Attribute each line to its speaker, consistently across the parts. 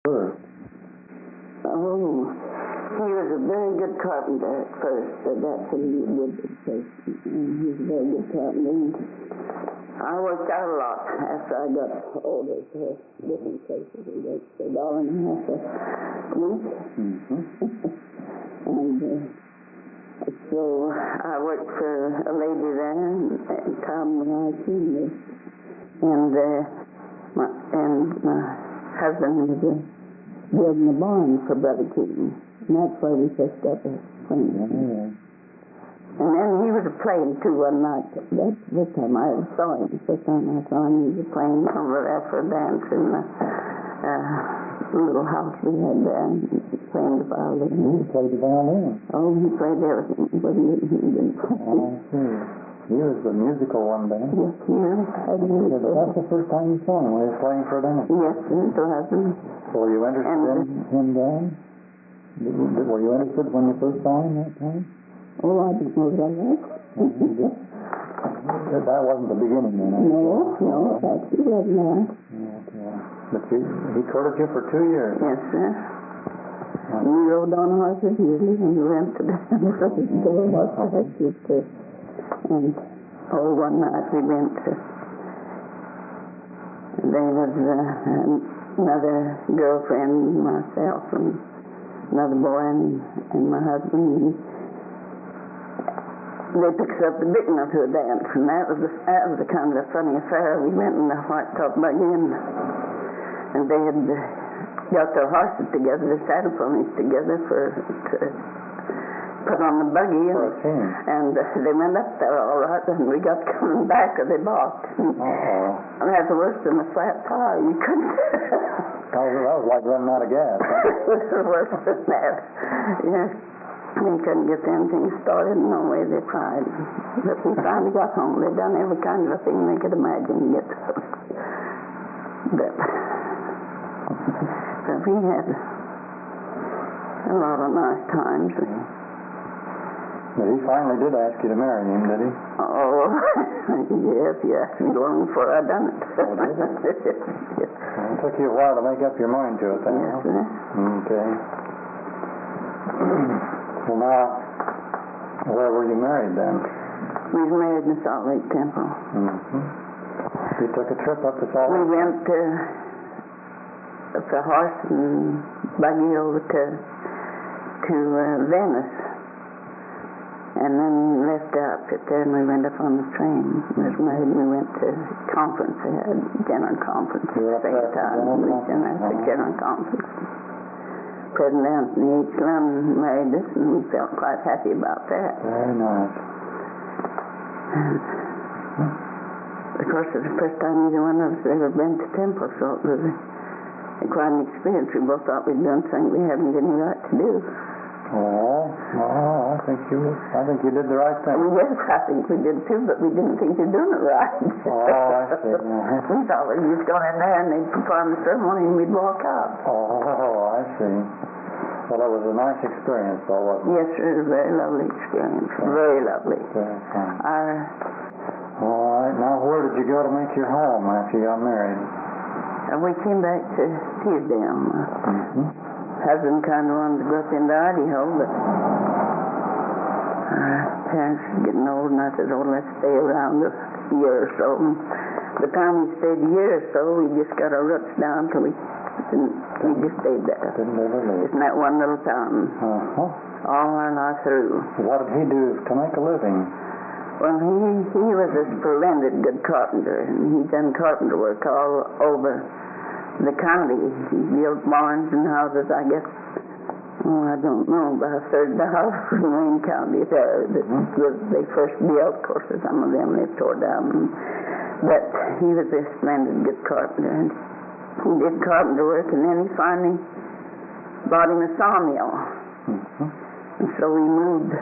Speaker 1: first?
Speaker 2: Oh, he was a very good carpenter at first, but that's what he did at first. He was a very good carpenter. I worked out a lot after I got older to different places. We worked for $1.50 a week. And so I worked for a lady there, Tom Rice, and my husband was building a barn for Brother Keaton. And that's where we first got the friend. And then he was playing too one night. That's the first time I saw him. The first time I saw him, he was playing over there for a dance in the little house we had there. Playing the violin.
Speaker 1: He played the violin.
Speaker 2: Oh, he played everything. He didn't play.
Speaker 1: Oh, I see. He was the musical one then.
Speaker 2: Yes, he really played music.
Speaker 1: That's the first time you saw him when he was playing for a dance.
Speaker 2: Yes, it was.
Speaker 1: So were you interested in him then? Were you interested when you first saw him that time?
Speaker 2: Oh, I didn't know that.
Speaker 1: That wasn't the beginning then.
Speaker 2: No, that's he wasn't there.
Speaker 1: Okay. But he courted you for 2 years.
Speaker 2: Yes, sir. We rode on horses usually when we went to the horse. And one night we went to, there was another girlfriend, myself, and another boy, and my husband. They picked us up the Bicknell to a dance, and that was a kind of a funny affair. We went in the white top buggy, and they had got their horses together, their saddle ponies together to put on the buggy, and they went up there all right, and we got coming back, or they balked. And that's worse than a flat tire. You couldn't.
Speaker 1: That was like running out of gas.
Speaker 2: It was worse than that. Yes. They couldn't get anything started, no way they tried. But we finally got home. They'd done every kind of a thing they could imagine to get to us. But we had a lot of nice times.
Speaker 1: But he finally did ask you to marry him, did he?
Speaker 2: Oh, yes, he asked me long before I done it.
Speaker 1: Oh, did he?
Speaker 2: Yes.
Speaker 1: Well, it took you a while to make up your mind to it then,
Speaker 2: yes,
Speaker 1: huh?
Speaker 2: Sir.
Speaker 1: Okay. Well, now, where were you married then?
Speaker 2: We were married in the Salt Lake Temple.
Speaker 1: You took a trip up to Salt Lake?
Speaker 2: We went to the horse and buggy over to Venice, and then left the outfit there, and we went up on the train. We was married, and we went to conference. They had general conference at the same time. We went to general conference. President Anthony H. Lund married us, and we felt quite happy about that.
Speaker 1: Very nice.
Speaker 2: And of course, it was the first time either one of us ever been to temple, so it was quite an experience. We both thought we'd done something we hadn't any right to do.
Speaker 1: I think you did the right thing.
Speaker 2: Yes, I think we did too, but we didn't think we were doing it right.
Speaker 1: I see.
Speaker 2: We thought we were just going in there and they'd perform the ceremony and we'd walk out.
Speaker 1: I see. Well, it was a nice experience, though, wasn't it?
Speaker 2: Yes, sir, it was a very lovely experience. Very lovely.
Speaker 1: Very fine. All right, now where did you go to make your home after you got married?
Speaker 2: We came back to Teasdale. Husband kind of wanted to go up into Idaho, but our parents were getting old, and I said, let's stay around a year or so. And the time we stayed a year or so, we just got our roots down, so we just stayed there.
Speaker 1: Didn't ever leave.
Speaker 2: Just in that one little town. All our life through.
Speaker 1: What did he do to make a living?
Speaker 2: Well, he was a splendid good carpenter, and he done carpenter work all over the county. He built barns and houses, I guess. I don't know, about a third of the houses in Wayne County there that they first built. Of course, some of them they tore down. But he was a splendid good carpenter, and he did carpenter work, and then he finally bought him a sawmill. And so we moved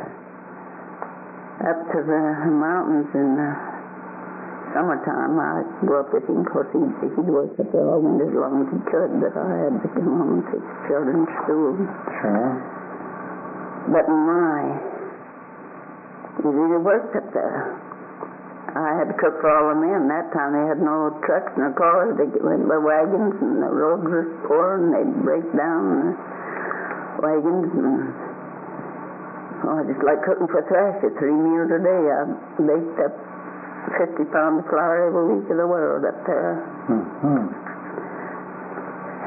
Speaker 2: up to the mountains in the summertime. I'd go up with him. Of course, he'd work up there all winter as long as he could, but I had to come home and take the children to school.
Speaker 1: Sure.
Speaker 2: But he really worked up there. I had to cook for all the men. That time they had no trucks nor cars. They went by wagons, and the roads were poor, and they'd break down the wagons. And I just like cooking for Thrasher. 3 meals a day. I baked up 50 pounds of flour every week of the world up there.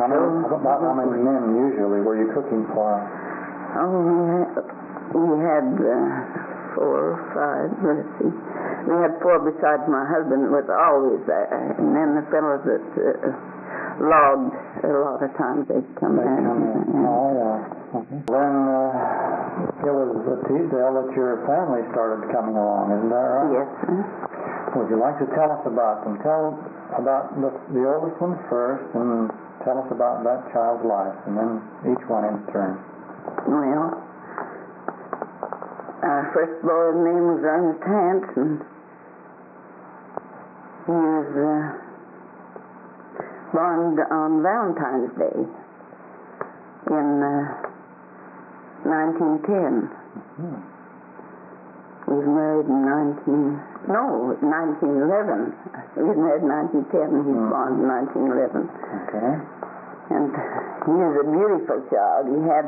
Speaker 1: About how many men usually were you cooking for?
Speaker 2: We had 4 or 5. Let's see. We had 4 besides my husband was always there, and then the fellows that logged a lot of times they'd come in.
Speaker 1: Oh, yeah. Okay. Then it was at Teasdale that your family started coming along, isn't that right?
Speaker 2: Yes, sir.
Speaker 1: Would you like to tell us about them? Tell about the oldest one first, and tell us about that child's life, and then each one in turn.
Speaker 2: Well, our first boy's name was Ernest Hanson. He was born on Valentine's Day in 1910. He was married in 1911. He was married in 1910. He was born in 1911.
Speaker 1: Okay.
Speaker 2: And he was a beautiful child. He had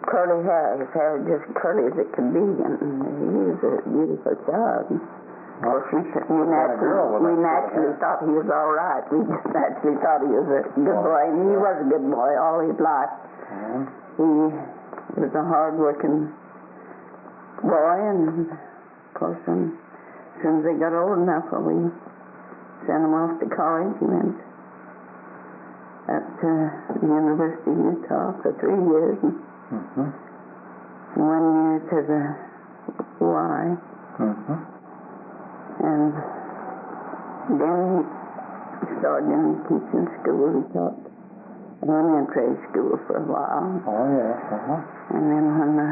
Speaker 2: curly hair. His hair was just curly as it could be, and he was a beautiful child. Of course, we naturally thought he was all right. We just naturally thought he was a good boy, and he was a good boy all his life. He was a hard-working boy, and of course, as soon as they got old enough, we sent him off to college. He went at the University of Utah for 3 years, and 1 year to the Y. And then he started in teaching school. He taught elementary school for a while.
Speaker 1: Oh, yes.
Speaker 2: And then when they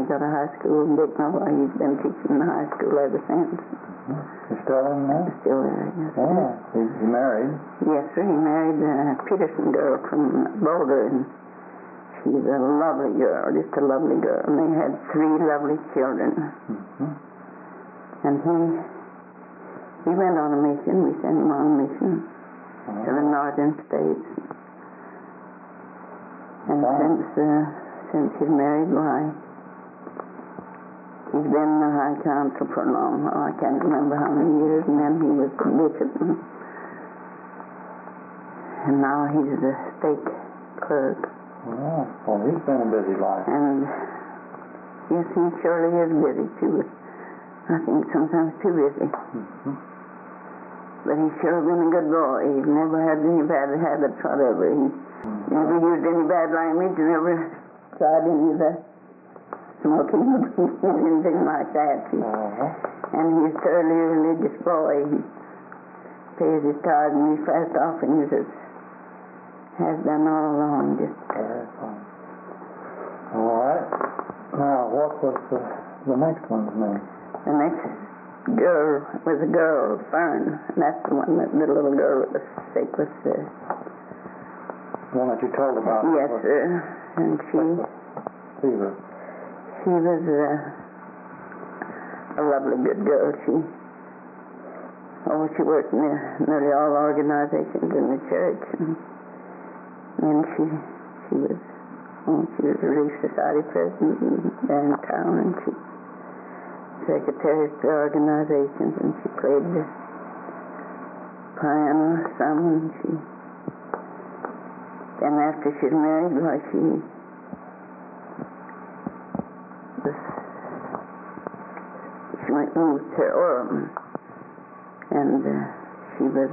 Speaker 2: got a high school in Bicknell, he's been teaching the high school ever since.
Speaker 1: He's still in there?
Speaker 2: Still there, yes.
Speaker 1: Oh, he married?
Speaker 2: Yes, sir. He married a Peterson girl from Boulder, and she's a lovely girl, just a lovely girl. And they had 3 lovely children. And he went on a mission. We sent him on a mission to the northern states. And since he's married, why, he's been in the High Council for a long while. I can't remember how many years. And then he was bishop. And now he's the stake clerk.
Speaker 1: Well, he's been a busy life.
Speaker 2: And yes, he surely is busy too. I think sometimes too busy. But he's sure been a good boy. He's never had any bad habits whatever. He never used any bad language, never tried any of the smoking or anything like that. And he's a thoroughly religious boy. He pays his tithe and he fasts often, has done all along.
Speaker 1: Very fine. All right. Now, what was the next one's name?
Speaker 2: The next girl was a girl, Fern, and that's the one that the little girl that was sick with.
Speaker 1: The one that you told about?
Speaker 2: Yes, sir. And
Speaker 1: Fever.
Speaker 2: She was a lovely good girl. She worked in nearly all organizations in the church, and then she was Relief Society president downtown, and she secretary to organizations, and she played the piano some, and then after she's married, she moved to Orem, and she was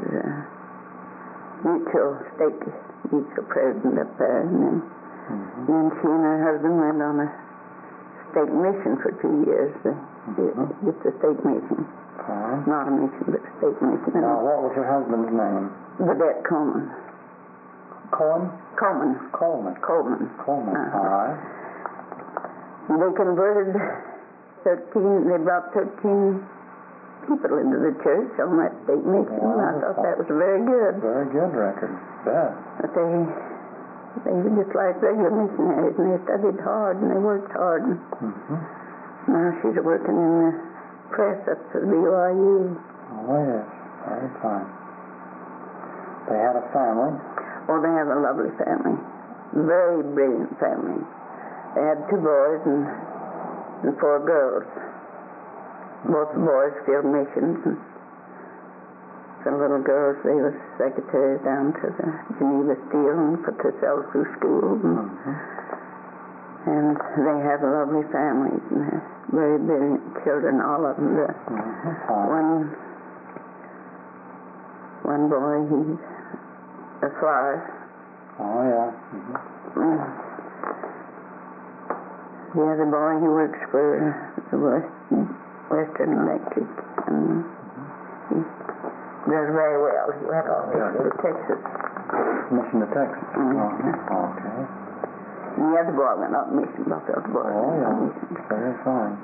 Speaker 2: mutual president up there, and then she and her husband went on a stake mission for 2 years. Just a stake mission. Not a mission, but a stake mission.
Speaker 1: Now, what was your husband's name?
Speaker 2: Vedette Coleman.
Speaker 1: Coleman.
Speaker 2: All
Speaker 1: right.
Speaker 2: They converted 13, they brought 13 people into the church on that stake mission. I thought that was very good.
Speaker 1: Very good record. Bet.
Speaker 2: But they were just like regular missionaries, and they studied hard, and they worked hard. Now she's working in the press at the BYU.
Speaker 1: Oh, yes. Very fine. They had a family.
Speaker 2: Oh, they have a lovely family. Very brilliant family. They had 2 boys and 4 girls. Both the boys filled missions, and the little girls, they were secretaries down to the Geneva Steel and put themselves through school. And they have lovely families, and they're very brilliant children, all of them. One boy, he's a flyer.
Speaker 1: Oh, yeah.
Speaker 2: The other boy, he works for the Western Electric, and he does very well. He went all the way to Texas.
Speaker 1: Mission to Texas. Okay.
Speaker 2: And the other boy went up mission, both those boys.
Speaker 1: Oh, yeah. Very fine.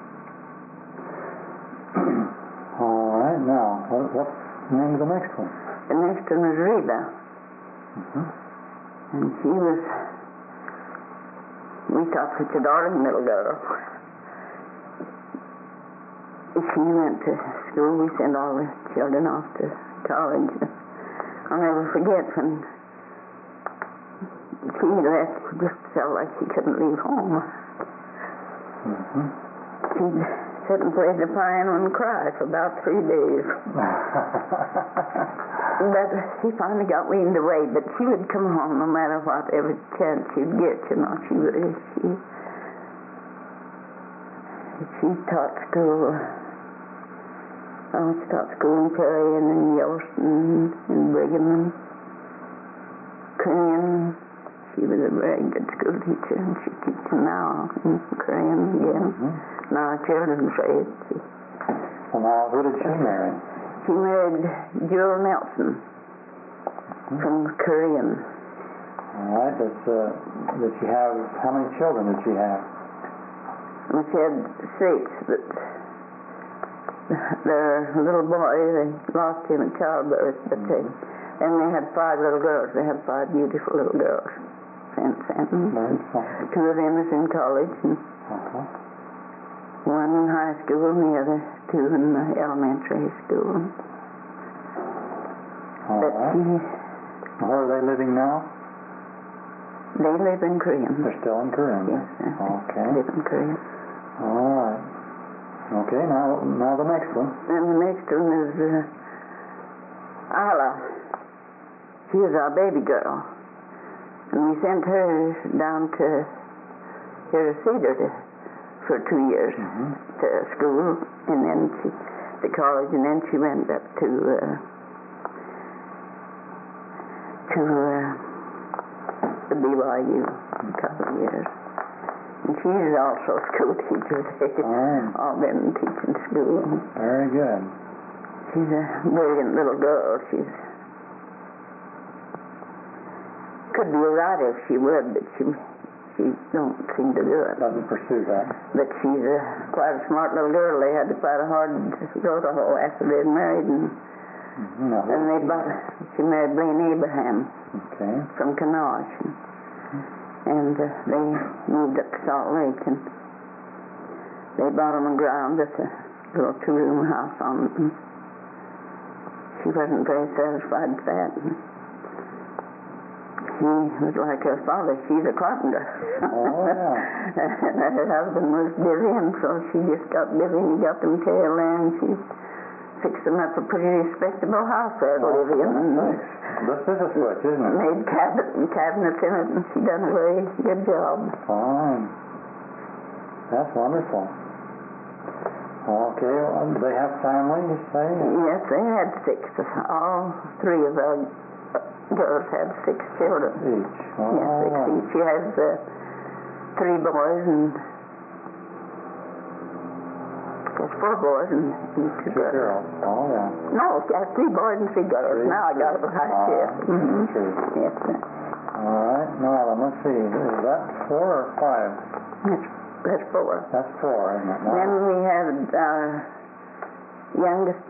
Speaker 1: All right, now, what's the name of the next one?
Speaker 2: The next one was Reba. And she was, we thought such a darling little girl. She went to school. We sent all the children off to college. I'll never forget when she left, she just felt like she couldn't leave home. She'd sit and play the piano and cry for about 3 days. But she finally got weaned away, but she would come home no matter what, every chance she'd get, you know. She taught school. She taught school in Perry and in Yellowstone and Brigham and Korean. She was a very good school teacher, and she's teaching now in Korean again. Now children's grade.
Speaker 1: Well, now, who did she marry?
Speaker 2: She married Joel Nelson from Korean.
Speaker 1: All right. Did she have, how many children did she have?
Speaker 2: Well, she had 6, but their little boy, they lost him at childbirth, but then they had 5 little girls. They had 5 beautiful little girls. And 2 of them is in college, and one in high school, and the other 2 in elementary school.
Speaker 1: All right. Where are they living now?
Speaker 2: They live in Korea.
Speaker 1: They're still in Korea?
Speaker 2: Yes, sir.
Speaker 1: Okay.
Speaker 2: They live in Korea.
Speaker 1: All right. Okay, now the next one.
Speaker 2: And the next one is Ala. She was our baby girl. And we sent her down to here to Cedar for 2 years to school, and then to college, and then she went up to the BYU a couple of years. And she is also a school teacher. They've all been teaching school.
Speaker 1: Very good.
Speaker 2: She's a brilliant little girl. Could be a writer if she would, but she don't seem to do it.
Speaker 1: Doesn't pursue that.
Speaker 2: But she's quite a smart little girl. They had to fight hard to go to hole after they'd married, and she married Blaine Abraham from Kanosh, and they moved up to Salt Lake, and they bought them a ground at a little 2-room house on it. She wasn't very satisfied with that. She was like her father. She's a carpenter.
Speaker 1: Oh, yeah.
Speaker 2: And her husband was busy, and so she just got busy, and he got them tail there, and she fixed them up a pretty respectable house there to live in.
Speaker 1: Nice. This is a switch, isn't it?
Speaker 2: Made cabinets in it, and she done a very good job.
Speaker 1: Fine. That's wonderful. Okay, well, do they have family, you say?
Speaker 2: Yes, they had 6. All 3 of their girls had 6 children.
Speaker 1: Each? Oh,
Speaker 2: yes, 6 each. She has 3 boys and 4 boys and 2 girls.
Speaker 1: Oh, yeah.
Speaker 2: No, she has 3 boys and 3 girls. Now I got it right here.
Speaker 1: True.
Speaker 2: Yes, sir.
Speaker 1: All right, now let's see. Is that 4 or 5?
Speaker 2: That's 4.
Speaker 1: That's 4, isn't it? Now,
Speaker 2: then we had our youngest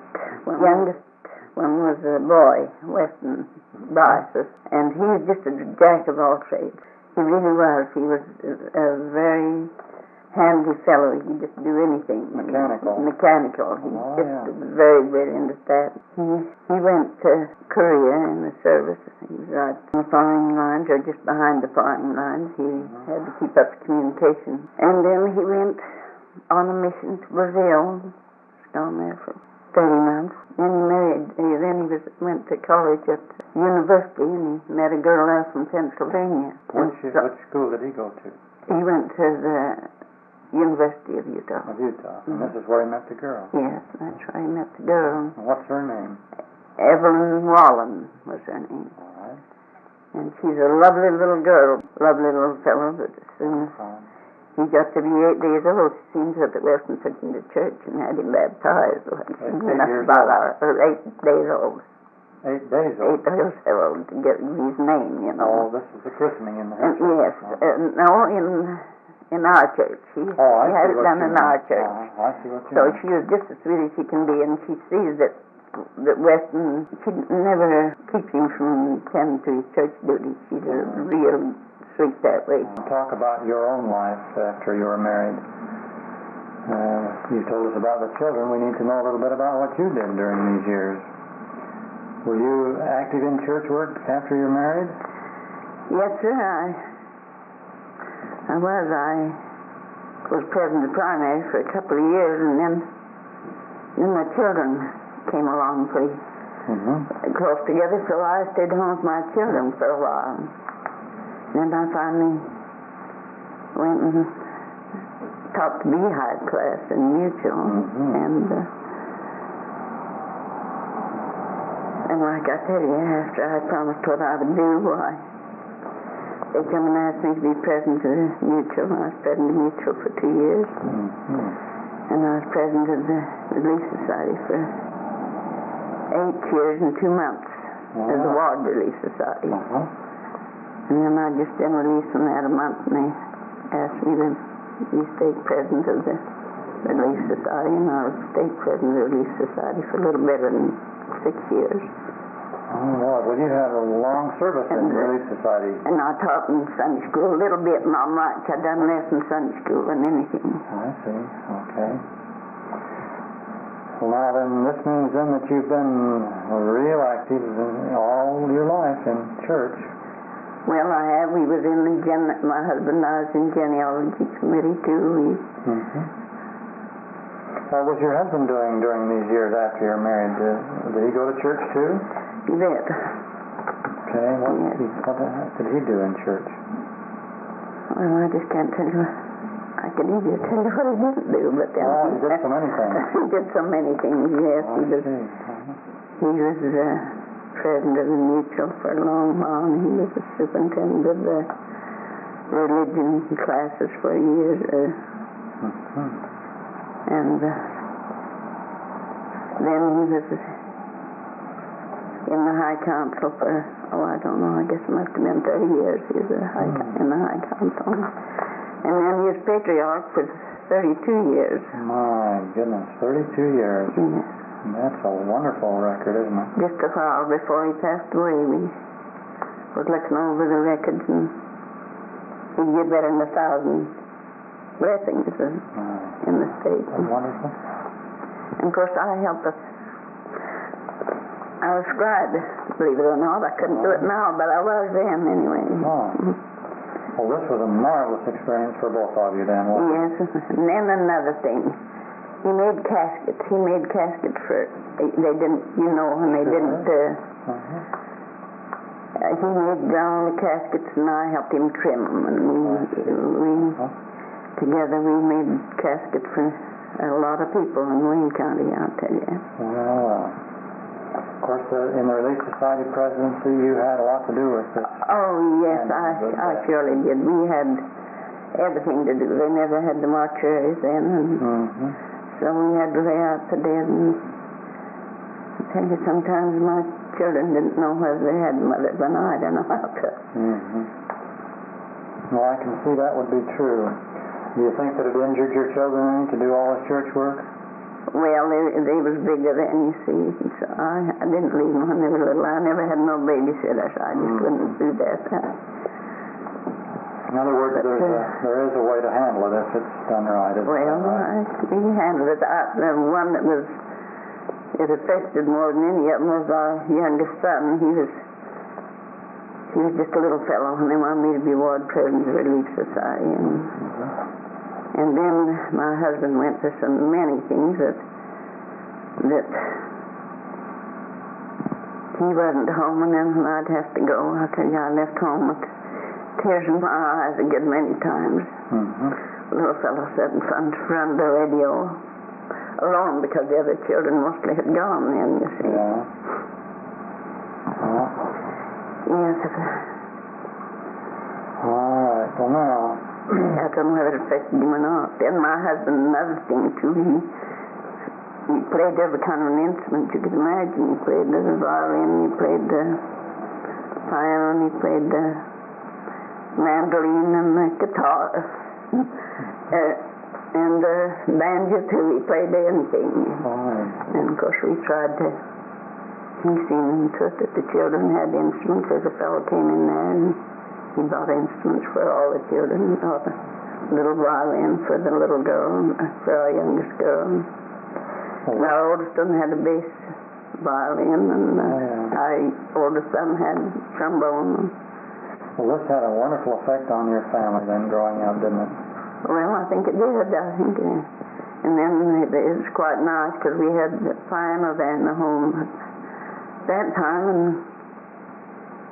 Speaker 2: one was a boy, Weston Bryce, and he was just a jack of all trades. He really was. He was a very handy fellow. He just do anything.
Speaker 1: Mechanical.
Speaker 2: He just was very, very into that. He went to Korea in the service. He was right on the firing lines, or just behind the firing lines. He had to keep up the communication. And then he went on a mission to Brazil. He's gone there for 30 months. Then he married. Then he went to college at university, and he met a girl out from Pennsylvania.
Speaker 1: Which school did he go to?
Speaker 2: He went to the University of Utah.
Speaker 1: And this is where he met the girl?
Speaker 2: Yes, that's where he met the girl.
Speaker 1: What's her name?
Speaker 2: Evelyn Wallen was her name.
Speaker 1: All right.
Speaker 2: And she's a lovely little girl, lovely little fellow, but as soon as he got to be 8 days old, she seems that the Western took him to church and had him baptized. That's about 8 days old.
Speaker 1: 8 days old?
Speaker 2: 8 days old to get his name, you know.
Speaker 1: Oh, this is the christening in the
Speaker 2: church. Yes. No, in our church. He had it done in our church.
Speaker 1: I see what you
Speaker 2: So she was just as sweet as she can be, and she sees that Weston, she never keeps him from tending to his church duties. She's a real sweet that way.
Speaker 1: Talk about your own life after you were married. You told us about the children. We need to know a little bit about what you did during these years. Were you active in church work after you were married?
Speaker 2: Yes, sir. I was. I was president of primary for a couple of years, and then my children came along pretty close together, so I stayed home with my children for a while. Then I finally went and taught the Beehive class in Mutual, and like I tell you, after I promised what I would do, why, they come and asked me to be president of the Mutual. I was president of Mutual for 2 years, and I was president of the Relief Society for 8 years and 2 months as a Ward Relief Society. And then I just been released from that a month, and they asked me to be state president of the Relief Society, and I was state president of the Relief Society for a little better than 6 years.
Speaker 1: Oh, Lord. Well, you had a long service in the Relief Society.
Speaker 2: And I taught in Sunday school a little bit, not much. I'd done less in Sunday school than anything.
Speaker 1: I see. Okay. Well, now then, this means then that you've been real active all your life in church.
Speaker 2: Well, I have. We was in the my husband and I was in genealogy committee too.
Speaker 1: What was your husband doing during these years after you were married? Did he go to church too?
Speaker 2: He did.
Speaker 1: Okay. What did he do in church?
Speaker 2: Well, I just can't tell you. I could easily tell you what he didn't do, but then
Speaker 1: he did so many things.
Speaker 2: He did so many things. Yes, he was president of the Mutual for a long while, and he was the superintendent of the religion classes for years. And then he was in the High Council for, I don't know, I guess it must have been 30 years. He was in the High Council. And then he was Patriarch for 32 years.
Speaker 1: My goodness, 32 years.
Speaker 2: Yes.
Speaker 1: That's a wonderful record, isn't it?
Speaker 2: Just a while before he passed away, we was looking over the records, and he'd get better than 1,000 blessings in the state.
Speaker 1: That's wonderful.
Speaker 2: And of course, I helped us. I was scribe, believe it or not. I couldn't do it now, but I was then anyway.
Speaker 1: Well, this was a marvelous experience for both of you then, wasn't it?
Speaker 2: Yes, and then another thing. He made caskets. He made caskets for, they didn't, and they didn't, he made all the caskets, and I helped him trim them, and together we made caskets for a lot of people in Wayne County, I'll tell you.
Speaker 1: Well, of course, in the Relief Society presidency, you had a lot to do with this.
Speaker 2: Oh, yes, I surely did. We had everything to do. They never had the mortuaries then, and so we had to lay out the dead, and I tell you, sometimes my children didn't know whether they had mothers or not. I don't know how to.
Speaker 1: Well, I can see that would be true. Do you think that it injured your children any to do all this church work?
Speaker 2: Well, they was bigger then, you see, so I didn't leave them when they were little. I never had no babysitter, so I just couldn't do that.
Speaker 1: In other words, there is a way to handle it if it's done right.
Speaker 2: We handled it. The one that it affected more than any of them was our youngest son. He was just a little fellow, and they wanted me to be ward president of the Relief Society. And then my husband went to so many things that he wasn't home, and then I'd have to go. I tell you, I left home with tears in my eyes a good many times. The little fellow sat in front of the radio alone because the other children mostly had gone then, you see.
Speaker 1: Yeah.
Speaker 2: Yes.
Speaker 1: All right. Well, now...
Speaker 2: I don't know whether it affected him or not. Then my husband, another thing too, he played every kind of an instrument you could imagine. He played the violin, he played the piano, and he played the mandolin and the guitar. And the banjo too. He played anything. And of course we tried to seen to it that the children had instruments. As a fellow came in there and he bought instruments for all the children. He bought a little violin for the little girl, for our youngest girl. And our oldest son had a bass violin, and our oldest son had trombone.
Speaker 1: Well, this had a wonderful effect on your family then, growing up, didn't it?
Speaker 2: Well, I think it did. And then it was quite nice because we had the piano there in the home at that time,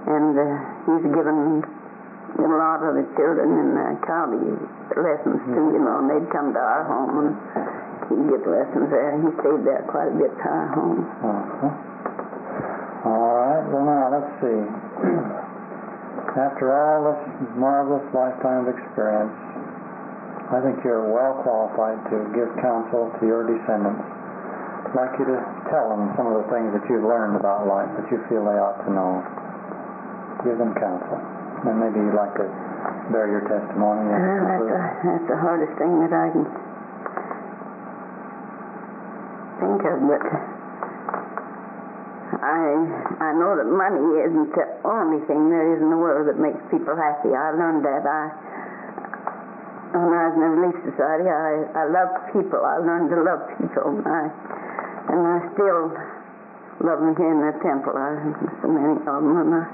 Speaker 2: and he's given a lot of the children in the county lessons too, and they'd come to our home and he'd get lessons there, and he stayed there quite a bit to our home.
Speaker 1: All right, well now, let's see. After all this marvelous lifetime of experience, I think you're well qualified to give counsel to your descendants. I'd like you to tell them some of the things that you've learned about life that you feel they ought to know. Give them counsel. And maybe you'd like to bear your testimony.
Speaker 2: That's the hardest thing that I can think of, but I know that money isn't the only thing there is in the world that makes people happy. I learned that. When I was in the Relief Society, I loved people. I learned to love people. And I still love them here in the temple. So many of them. And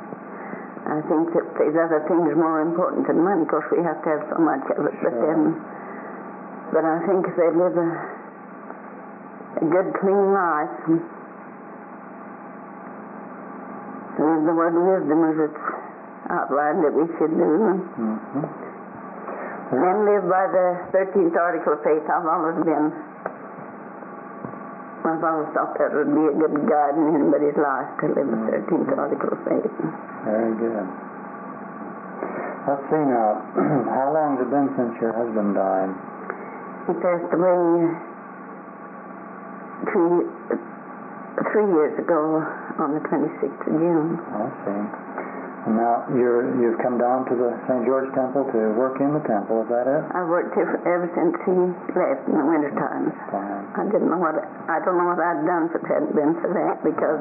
Speaker 2: I think that these other things are more important than money. Of course, we have to have so much of it. But I think if they live a good, clean life, live the word of wisdom as it's outlined that we should do. And then live by the 13th article of faith. I've always thought that would be a good guide in anybody's life, to live the 13th article of faith.
Speaker 1: Very good. Let's see now. How long has it been since your husband died?
Speaker 2: He passed away 3 years ago on the 26th of June.
Speaker 1: I see. And now you've come down to the St. George Temple to work in the temple, is that it?
Speaker 2: I've worked here ever since he left in the winter times. I don't know what I'd done if it hadn't been for that, because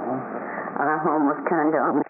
Speaker 2: our home was kind of on the